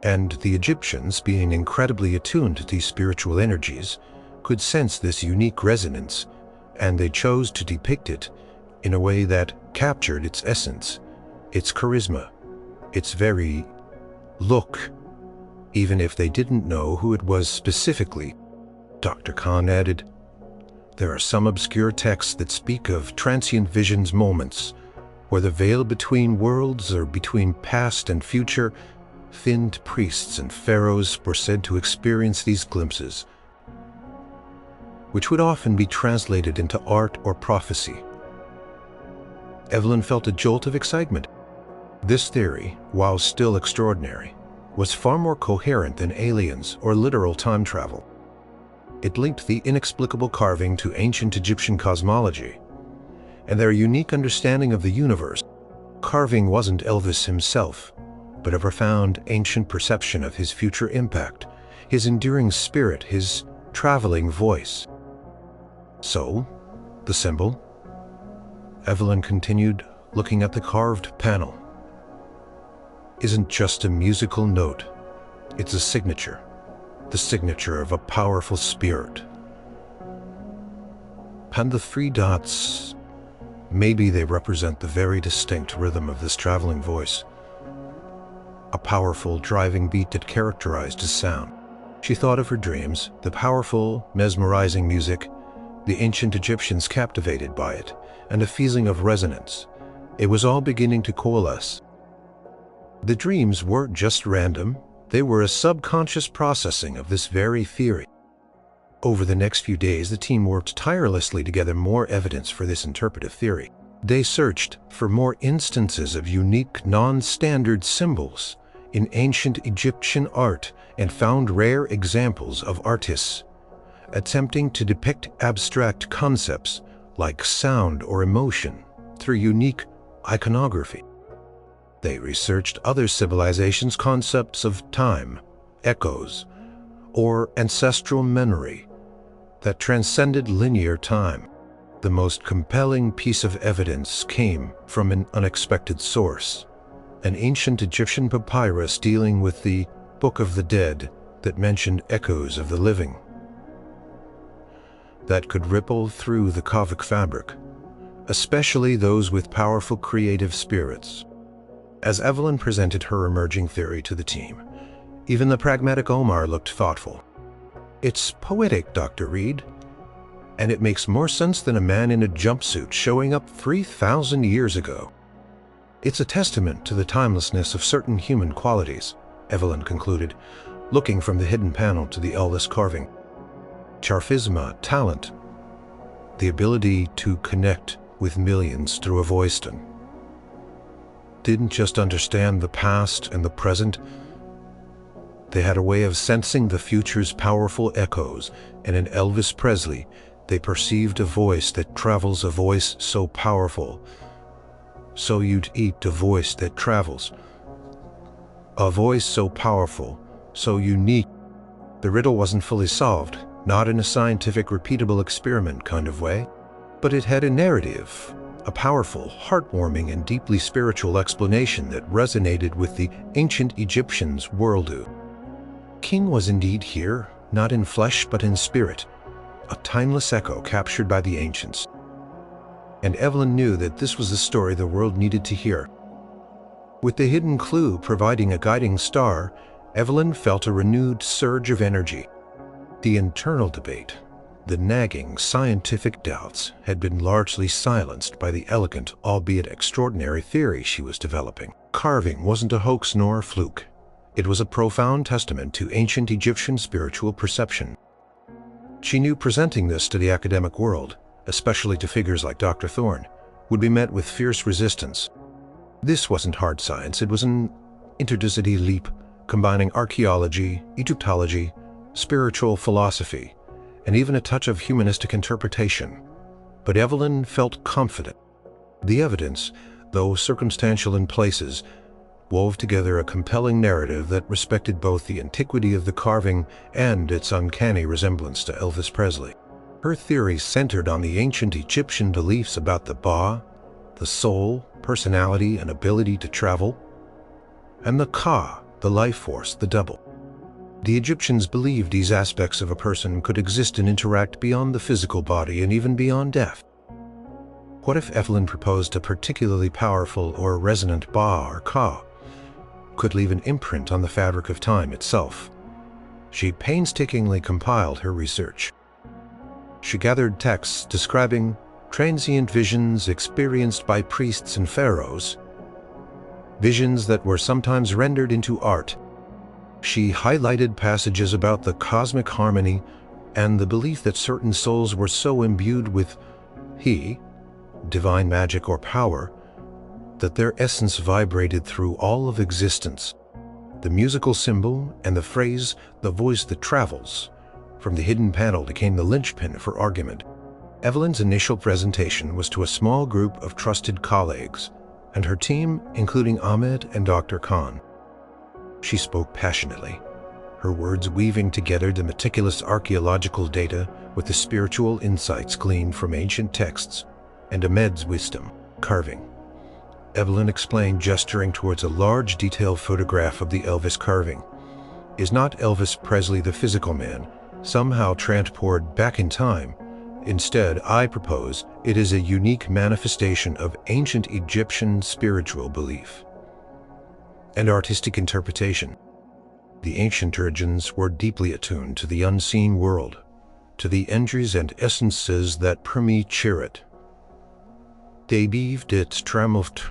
And the Egyptians, being incredibly attuned to these spiritual energies, could sense this unique resonance, and they chose to depict it in a way that captured its essence, its charisma, its very look, even if they didn't know who it was specifically. Dr. Khan added, there are some obscure texts that speak of transient visions moments, where the veil between worlds or between past and future, finned priests and pharaohs were said to experience these glimpses, which would often be translated into art or prophecy. Evelyn felt a jolt of excitement. This theory, while still extraordinary, was far more coherent than aliens or literal time travel. It linked the inexplicable carving to ancient Egyptian cosmology and their unique understanding of the universe. Carving wasn't Elvis himself, but a profound ancient perception of his future impact, his enduring spirit, his traveling voice. So, the symbol? Evelyn continued, looking at the carved panel. Isn't just a musical note, it's a signature, the signature of a powerful spirit. And the 3 dots, maybe they represent the very distinct rhythm of this traveling voice, a powerful driving beat that characterized his sound. She thought of her dreams, the powerful, mesmerizing music, the ancient Egyptians captivated by it, and a feeling of resonance. It was all beginning to coalesce. The dreams weren't just random, they were a subconscious processing of this very theory. Over the next few days, the team worked tirelessly to gather more evidence for this interpretive theory. They searched for more instances of unique, non-standard symbols in ancient Egyptian art and found rare examples of artists attempting to depict abstract concepts like sound or emotion through unique iconography. They researched other civilizations' concepts of time, echoes, or ancestral memory that transcended linear time. The most compelling piece of evidence came from an unexpected source, an ancient Egyptian papyrus dealing with the Book of the Dead that mentioned echoes of the living that could ripple through the Kavic fabric, especially those with powerful creative spirits. As Evelyn presented her emerging theory to the team, even the pragmatic Omar looked thoughtful. It's poetic, Dr. Reed, and it makes more sense than a man in a jumpsuit showing up 3,000 years ago. It's a testament to the timelessness of certain human qualities, Evelyn concluded, looking from the hidden panel to the Elvis carving. Charisma, talent, the ability to connect with millions through a voice tone. Didn't just understand the past and the present, they had a way of sensing the future's powerful echoes, and in Elvis Presley, they perceived a voice that travels, a voice so powerful. So you'd eat a voice that travels. A voice so powerful, so unique. The riddle wasn't fully solved, not in a scientific repeatable experiment kind of way, but it had a narrative, a powerful, heartwarming, and deeply spiritual explanation that resonated with the ancient Egyptians' worldview. King was indeed here, not in flesh but in spirit, a timeless echo captured by the ancients. And Evelyn knew that this was the story the world needed to hear. With the hidden clue providing a guiding star, Evelyn felt a renewed surge of energy. The internal debate, the nagging scientific doubts, had been largely silenced by the elegant, albeit extraordinary theory she was developing. Carving wasn't a hoax nor a fluke. It was a profound testament to ancient Egyptian spiritual perception. She knew presenting this to the academic world, especially to figures like Dr. Thorne, would be met with fierce resistance. This wasn't hard science, it was an interdisciplinary leap combining archaeology, Egyptology, spiritual philosophy, and even a touch of humanistic interpretation. But Evelyn felt confident. The evidence, though circumstantial in places, wove together a compelling narrative that respected both the antiquity of the carving and its uncanny resemblance to Elvis Presley. Her theory centered on the ancient Egyptian beliefs about the Ba, the soul, personality, and ability to travel, and the Ka, the life force, the double. The Egyptians believed these aspects of a person could exist and interact beyond the physical body and even beyond death. What if Evelyn proposed a particularly powerful or resonant Ba or Ka could leave an imprint on the fabric of time itself? She painstakingly compiled her research. She gathered texts describing transient visions experienced by priests and pharaohs, visions that were sometimes rendered into art. She highlighted passages about the cosmic harmony and the belief that certain souls were so imbued with divine magic or power, that their essence vibrated through all of existence. The musical symbol and the phrase, "the voice that travels," from the hidden panel became the linchpin for argument. Evelyn's initial presentation was to a small group of trusted colleagues, and her team, including Ahmed and Dr. Khan. She spoke passionately, her words weaving together the meticulous archaeological data with the spiritual insights gleaned from ancient texts and Ahmed's wisdom. Carving, Evelyn explained, gesturing towards a large detailed photograph of the Elvis carving, is not Elvis Presley the physical man, somehow transported back in time. Instead, I propose it is a unique manifestation of ancient Egyptian spiritual belief and artistic interpretation. The ancient Egyptians were deeply attuned to the unseen world, to the energies and essences that permeate it. They believed it trembled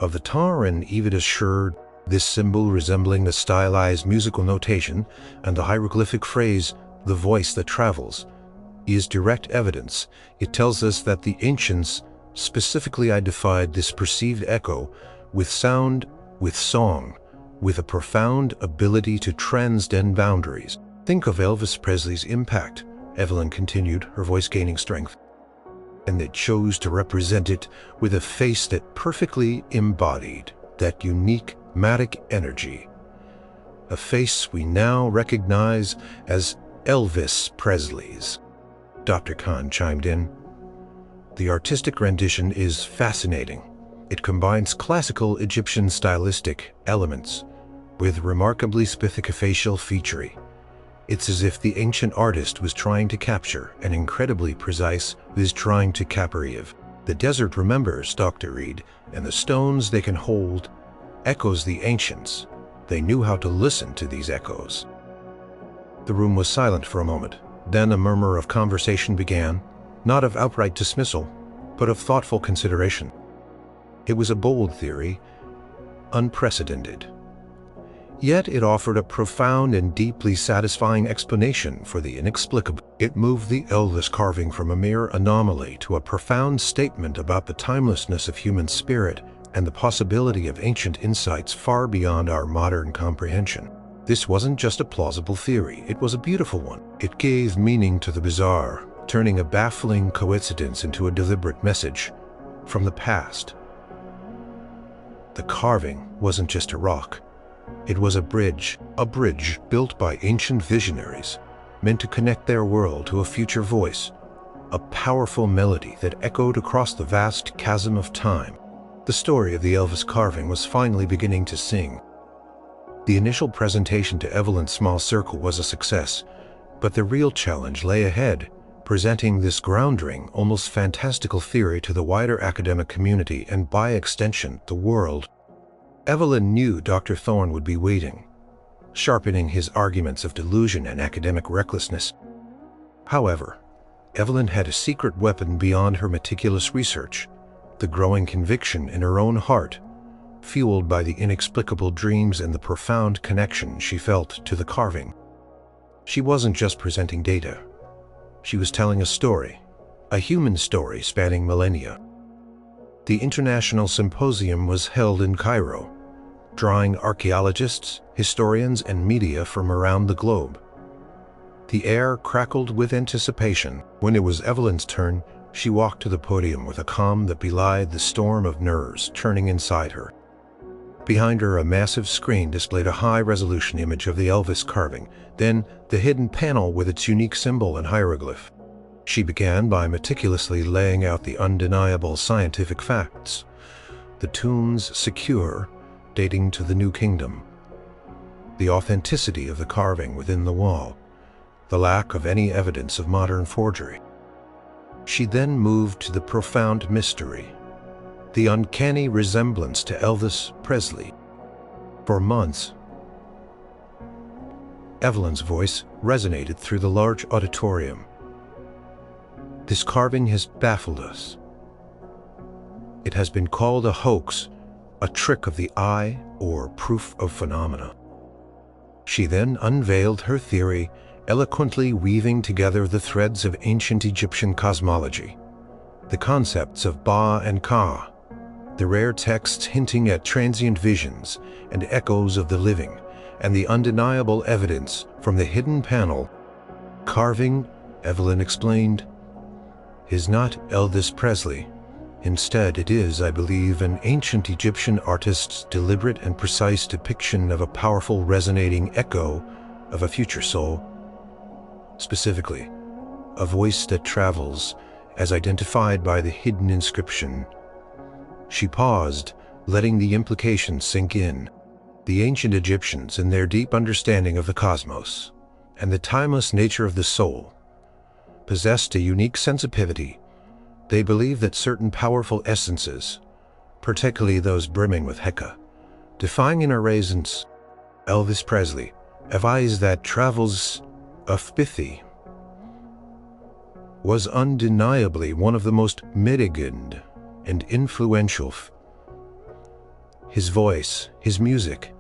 of the tar and even assured. This symbol, resembling the stylized musical notation and the hieroglyphic phrase, "the voice that travels," is direct evidence. It tells us that the ancients specifically identified this perceived echo with sound, with song, with a profound ability to transcend boundaries. Think of Elvis Presley's impact, Evelyn continued, her voice gaining strength. And they chose to represent it with a face that perfectly embodied that unique matic energy. A face we now recognize as Elvis Presley's. Dr. Khan chimed in. The artistic rendition is fascinating. It combines classical Egyptian stylistic elements with remarkably specific facial featuring. It's as if the ancient artist was trying to capture an incredibly precise was trying to capture. The desert remembers, Dr. Reed, and the stones they can hold echoes the ancients. They knew how to listen to these echoes. The room was silent for a moment. Then a murmur of conversation began, not of outright dismissal, but of thoughtful consideration. It was a bold theory, unprecedented. Yet it offered a profound and deeply satisfying explanation for the inexplicable. It moved the Elvis carving from a mere anomaly to a profound statement about the timelessness of human spirit and the possibility of ancient insights far beyond our modern comprehension. This wasn't just a plausible theory, it was a beautiful one. It gave meaning to the bizarre, turning a baffling coincidence into a deliberate message from the past. The carving wasn't just a rock. It was a bridge built by ancient visionaries, meant to connect their world to a future voice, a powerful melody that echoed across the vast chasm of time. The story of the Elvis carving was finally beginning to sing. The initial presentation to Evelyn's small circle was a success, but the real challenge lay ahead, presenting this groundbreaking, almost fantastical theory to the wider academic community and, by extension, the world. Evelyn knew Dr. Thorne would be waiting, sharpening his arguments of delusion and academic recklessness. However, Evelyn had a secret weapon beyond her meticulous research, the growing conviction in her own heart, fueled by the inexplicable dreams and the profound connection she felt to the carving. She wasn't just presenting data. She was telling a story, a human story spanning millennia. The International Symposium was held in Cairo, drawing archaeologists, historians, and media from around the globe. The air crackled with anticipation. When it was Evelyn's turn, she walked to the podium with a calm that belied the storm of nerves churning inside her. Behind her, a massive screen displayed a high-resolution image of the Elvis carving, then the hidden panel with its unique symbol and hieroglyph. She began by meticulously laying out the undeniable scientific facts. The tombs secure, dating to the New Kingdom. The authenticity of the carving within the wall. The lack of any evidence of modern forgery. She then moved to the profound mystery, the uncanny resemblance to Elvis Presley. For months, Evelyn's voice resonated through the large auditorium. This carving has baffled us. It has been called a hoax, a trick of the eye, or proof of phenomena. She then unveiled her theory, eloquently weaving together the threads of ancient Egyptian cosmology, the concepts of Ba and Ka, the rare texts hinting at transient visions and echoes of the living, and the undeniable evidence from the hidden panel. Carving, Evelyn explained, is not Elvis Presley. Instead, it is, I believe, an ancient Egyptian artist's deliberate and precise depiction of a powerful resonating echo of a future soul. Specifically, a voice that travels, as identified by the hidden inscription. She paused, letting the implications sink in. The ancient Egyptians, in their deep understanding of the cosmos and the timeless nature of the soul, possessed a unique sensitivity. They believed that certain powerful essences, particularly those brimming with Heka, defying inner reasons. Elvis Presley, a voice that travels of pithy, was undeniably one of the most mitigated and influential. His voice, his music,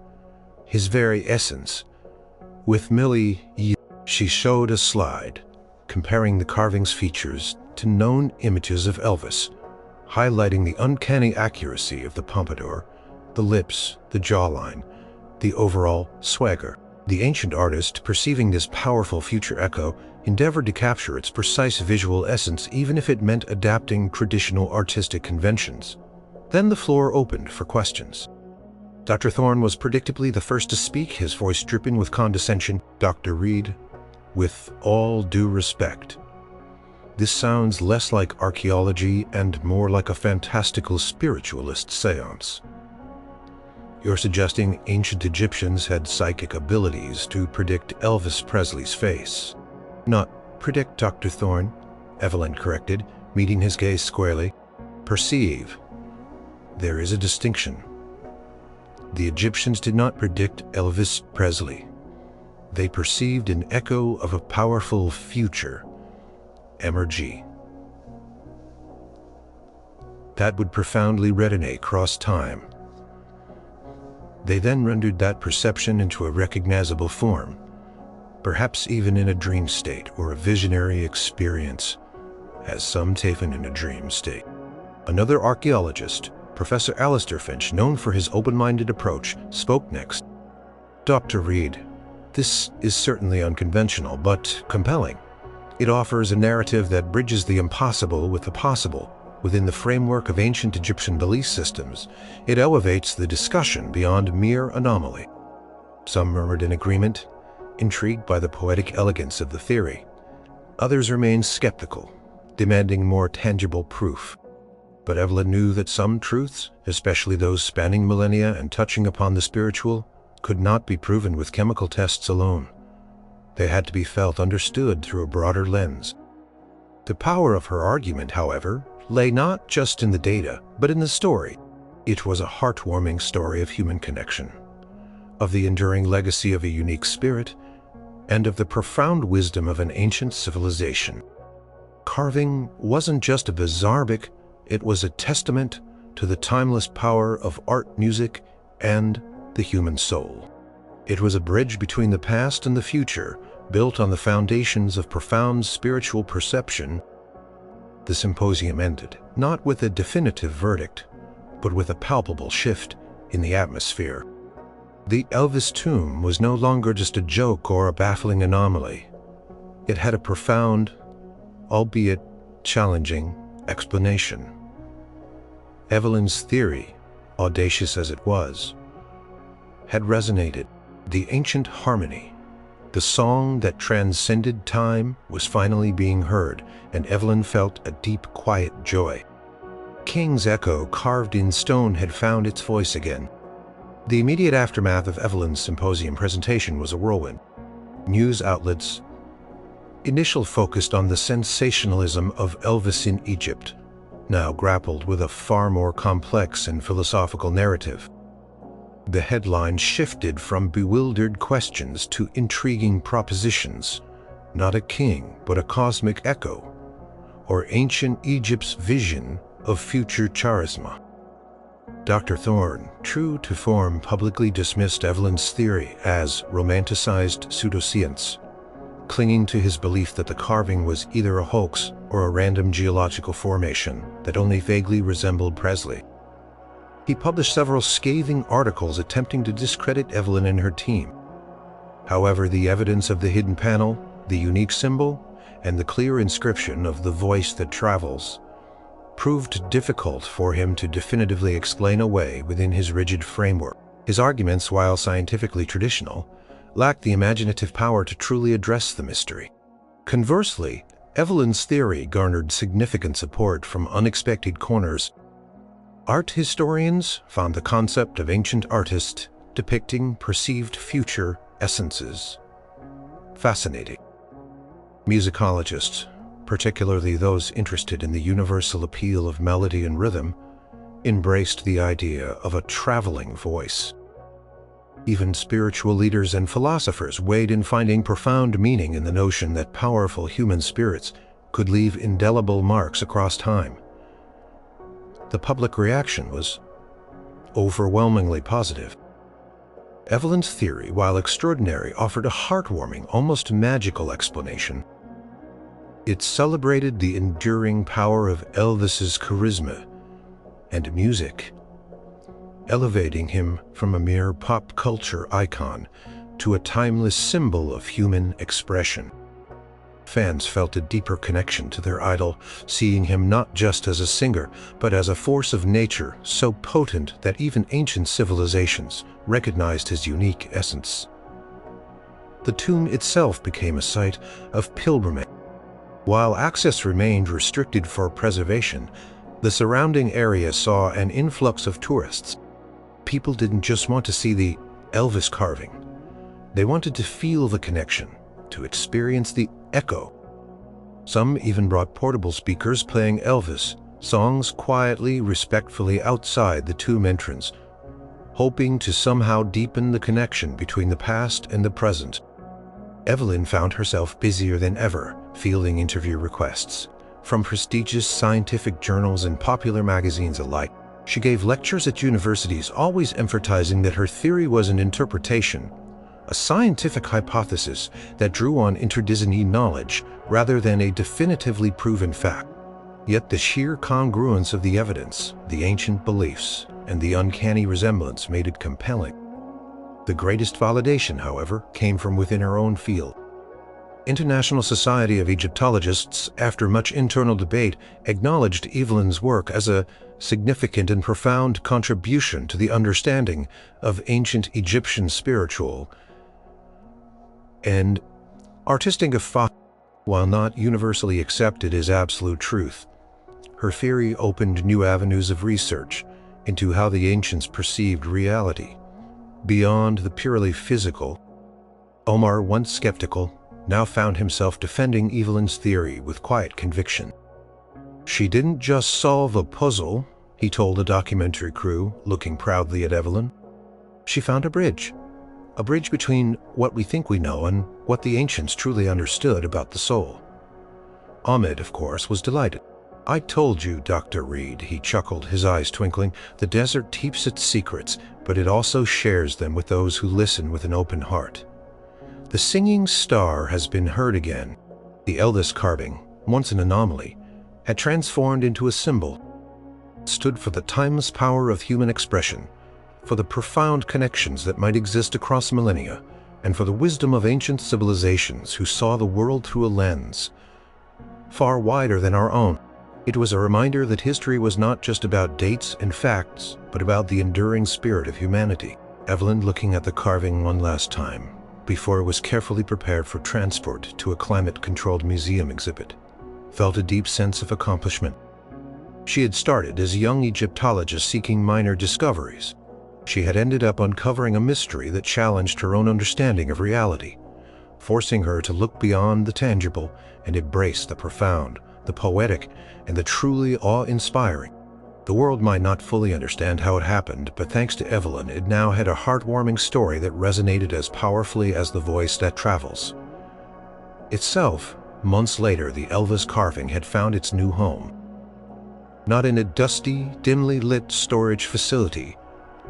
his very essence. With Millie, she showed a slide, comparing the carving's features to known images of Elvis, highlighting the uncanny accuracy of the pompadour, the lips, the jawline, the overall swagger. The ancient artist, perceiving this powerful future echo, endeavored to capture its precise visual essence, even if it meant adapting traditional artistic conventions. Then the floor opened for questions. Dr. Thorne was predictably the first to speak, his voice dripping with condescension. Dr. Reed, with all due respect, this sounds less like archaeology and more like a fantastical spiritualist seance. You're suggesting ancient Egyptians had psychic abilities to predict Elvis Presley's face. Not predict, Dr. Thorne, Evelyn corrected, meeting his gaze squarely. Perceive. There is a distinction. The Egyptians did not predict Elvis Presley. They perceived an echo of a powerful future emerge that would profoundly resonate across time. They then rendered that perception into a recognizable form, perhaps even in a dream state or a visionary experience, as some taken in a dream state. Another archaeologist, Professor Alistair Finch, known for his open-minded approach, spoke next. Dr. Reed, this is certainly unconventional, but compelling. It offers a narrative that bridges the impossible with the possible. Within the framework of ancient Egyptian belief systems, it elevates the discussion beyond mere anomaly. Some murmured in agreement, intrigued by the poetic elegance of the theory. Others remained skeptical, demanding more tangible proof. But Evelyn knew that some truths, especially those spanning millennia and touching upon the spiritual, could not be proven with chemical tests alone. They had to be felt, understood through a broader lens. The power of her argument, however, lay not just in the data, but in the story. It was a heartwarming story of human connection, of the enduring legacy of a unique spirit, and of the profound wisdom of an ancient civilization. Carving wasn't just a bizarre bic, it was a testament to the timeless power of art, music, and the human soul. It was a bridge between the past and the future, built on the foundations of profound spiritual perception. The symposium ended, not with a definitive verdict, but with a palpable shift in the atmosphere. The Elvis tomb was no longer just a joke or a baffling anomaly. It had a profound, albeit challenging, explanation. Evelyn's theory, audacious as it was, had resonated. The ancient harmony, the song that transcended time, was finally being heard, and Evelyn felt a deep, quiet joy. King's echo carved in stone had found its voice again. The immediate aftermath of Evelyn's symposium presentation was a whirlwind. News outlets initially focused on the sensationalism of Elvis in Egypt, now grappled with a far more complex and philosophical narrative. The headline shifted from bewildered questions to intriguing propositions. Not a king, but a cosmic echo, or ancient Egypt's vision of future charisma. Dr. Thorne, true to form, publicly dismissed Evelyn's theory as romanticized pseudoscience, clinging to his belief that the carving was either a hoax or a random geological formation that only vaguely resembled Presley. He published several scathing articles attempting to discredit Evelyn and her team. However, the evidence of the hidden panel, the unique symbol, and the clear inscription of the voice that travels proved difficult for him to definitively explain away within his rigid framework. His arguments, while scientifically traditional, lacked the imaginative power to truly address the mystery. Conversely, Evelyn's theory garnered significant support from unexpected corners. Art historians found the concept of ancient artists depicting perceived future essences fascinating. Musicologists, particularly those interested in the universal appeal of melody and rhythm, embraced the idea of a traveling voice. Even spiritual leaders and philosophers weighed in, finding profound meaning in the notion that powerful human spirits could leave indelible marks across time. The public reaction was overwhelmingly positive. Evelyn's theory, while extraordinary, offered a heartwarming, almost magical explanation. It celebrated the enduring power of Elvis's charisma and music, elevating him from a mere pop culture icon to a timeless symbol of human expression. Fans felt a deeper connection to their idol, seeing him not just as a singer, but as a force of nature so potent that even ancient civilizations recognized his unique essence. The tomb itself became a site of pilgrimage. While access remained restricted for preservation, the surrounding area saw an influx of tourists. People didn't just want to see the Elvis carving. They wanted to feel the connection, to experience the echo. Some even brought portable speakers playing Elvis songs quietly, respectfully outside the tomb entrance, hoping to somehow deepen the connection between the past and the present. Evelyn found herself busier than ever, fielding interview requests from prestigious scientific journals and popular magazines alike. She gave lectures at universities, always emphasizing that her theory was an interpretation, a scientific hypothesis that drew on interdisciplinary knowledge rather than a definitively proven fact. Yet the sheer congruence of the evidence, the ancient beliefs, and the uncanny resemblance made it compelling. The greatest validation, however, came from within her own field. International Society of Egyptologists, after much internal debate, acknowledged Evelyn's work as a significant and profound contribution to the understanding of ancient Egyptian spiritual and artistic thought. While not universally accepted as absolute truth, her theory opened new avenues of research into how the ancients perceived reality. Beyond the purely physical, Omar, once skeptical, now found himself defending Evelyn's theory with quiet conviction. "She didn't just solve a puzzle," he told a documentary crew, looking proudly at Evelyn. "She found a bridge between what we think we know and what the ancients truly understood about the soul." Ahmed, of course, was delighted. "I told you, Dr. Reed," he chuckled, his eyes twinkling, "the desert keeps its secrets, but it also shares them with those who listen with an open heart." The singing star has been heard again. The Elvis carving, once an anomaly, had transformed into a symbol. It stood for the timeless power of human expression, for the profound connections that might exist across millennia, and for the wisdom of ancient civilizations who saw the world through a lens far wider than our own. It was a reminder that history was not just about dates and facts, but about the enduring spirit of humanity. Evelyn, looking at the carving one last time, before it was carefully prepared for transport to a climate-controlled museum exhibit, felt a deep sense of accomplishment. She had started as a young Egyptologist seeking minor discoveries. She had ended up uncovering a mystery that challenged her own understanding of reality, forcing her to look beyond the tangible and embrace the profound, the poetic, and the truly awe-inspiring. The world might not fully understand how it happened, but thanks to Evelyn, it now had a heartwarming story that resonated as powerfully as the voice that travels. Itself, months later, the Elvis carving had found its new home. Not in a dusty, dimly lit storage facility,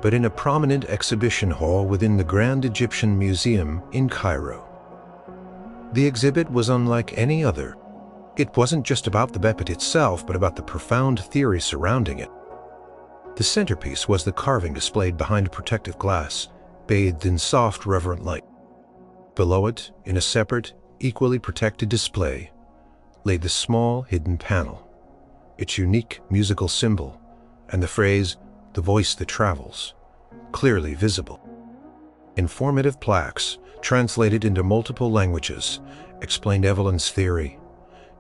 but in a prominent exhibition hall within the Grand Egyptian Museum in Cairo. The exhibit was unlike any other. It wasn't just about the Bepet itself, but about the profound theory surrounding it. The centerpiece was the carving displayed behind protective glass, bathed in soft, reverent light. Below it, in a separate, equally protected display, lay the small, hidden panel, its unique musical symbol, and the phrase, "the voice that travels," clearly visible. Informative plaques, translated into multiple languages, explained Evelyn's theory,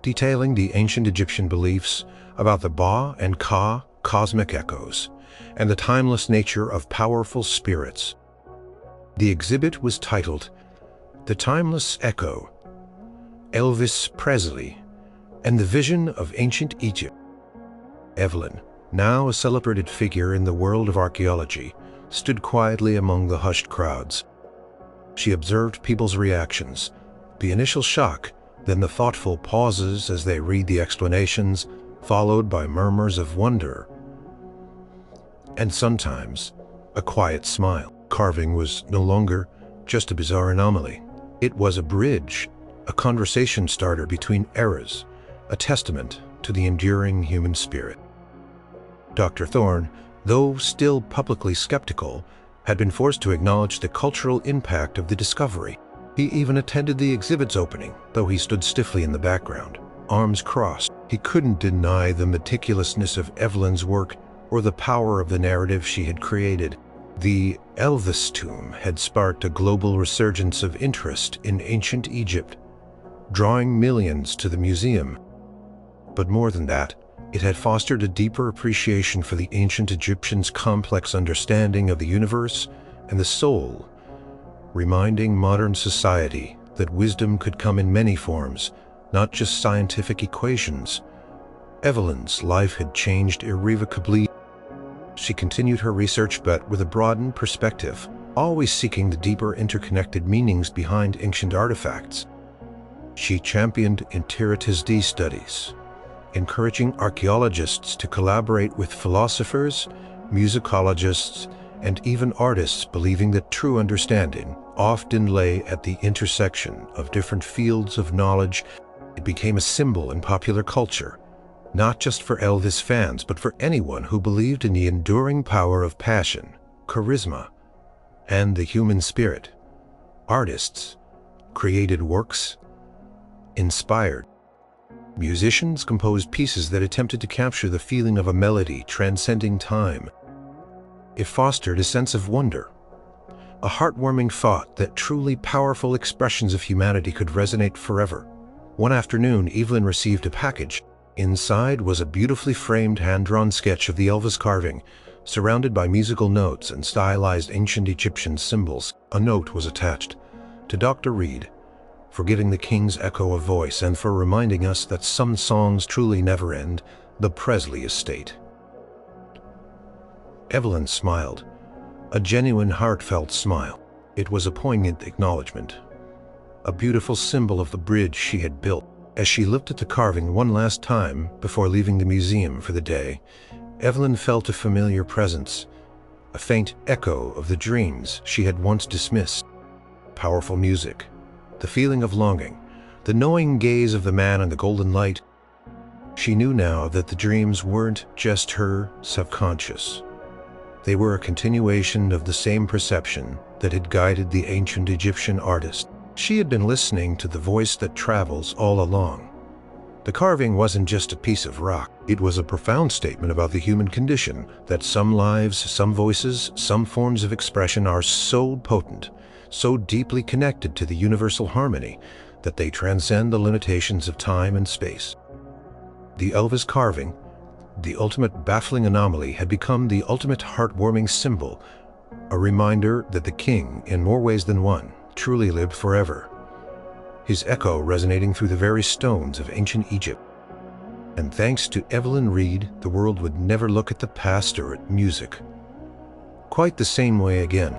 detailing the ancient Egyptian beliefs about the Ba and Ka cosmic echoes and the timeless nature of powerful spirits. The exhibit was titled "The Timeless Echo, Elvis Presley, and the Vision of Ancient Egypt." Evelyn, now a celebrated figure in the world of archaeology, stood quietly among the hushed crowds. She observed people's reactions, the initial shock, then the thoughtful pauses as they read the explanations, followed by murmurs of wonder, and sometimes a quiet smile. Carving was no longer just a bizarre anomaly. It was a bridge, a conversation starter between eras, a testament to the enduring human spirit. Dr. Thorne, though still publicly skeptical, had been forced to acknowledge the cultural impact of the discovery. He even attended the exhibit's opening, though he stood stiffly in the background, arms crossed. He couldn't deny the meticulousness of Evelyn's work or the power of the narrative she had created. The Elvis tomb had sparked a global resurgence of interest in ancient Egypt, drawing millions to the museum. But more than that, it had fostered a deeper appreciation for the ancient Egyptians' complex understanding of the universe and the soul, reminding modern society that wisdom could come in many forms, not just scientific equations. Evelyn's life had changed irrevocably. She continued her research, but with a broadened perspective, always seeking the deeper interconnected meanings behind ancient artifacts. She championed interretism studies, encouraging archaeologists to collaborate with philosophers, musicologists, and even artists, believing that true understanding often lay at the intersection of different fields of knowledge. It became a symbol in popular culture, not just for Elvis fans, but for anyone who believed in the enduring power of passion, charisma, and the human spirit. Artists created works inspired. Musicians composed pieces that attempted to capture the feeling of a melody transcending time. It fostered a sense of wonder, a heartwarming thought that truly powerful expressions of humanity could resonate forever. One afternoon, Evelyn received a package. Inside was a beautifully framed hand-drawn sketch of the Elvis carving, surrounded by musical notes and stylized ancient Egyptian symbols. A note was attached: "To Dr. Reed, for giving the King's echo a voice and for reminding us that some songs truly never end, the Presley estate." Evelyn smiled, a genuine heartfelt smile. It was a poignant acknowledgement, a beautiful symbol of the bridge she had built. As she looked at the carving one last time before leaving the museum for the day, Evelyn felt a familiar presence, a faint echo of the dreams she had once dismissed. Powerful music, the feeling of longing, the knowing gaze of the man in the golden light. She knew now that the dreams weren't just her subconscious. They were a continuation of the same perception that had guided the ancient Egyptian artist. She had been listening to the voice that travels all along. The carving wasn't just a piece of rock. It was a profound statement about the human condition, that some lives, some voices, some forms of expression are so potent, so deeply connected to the universal harmony, that they transcend the limitations of time and space. The Elvis carving, the ultimate baffling anomaly, had become the ultimate heartwarming symbol, a reminder that the king, in more ways than one, truly lived forever, his echo resonating through the very stones of ancient Egypt. And thanks to Evelyn Reed, the world would never look at the past or at music quite the same way again.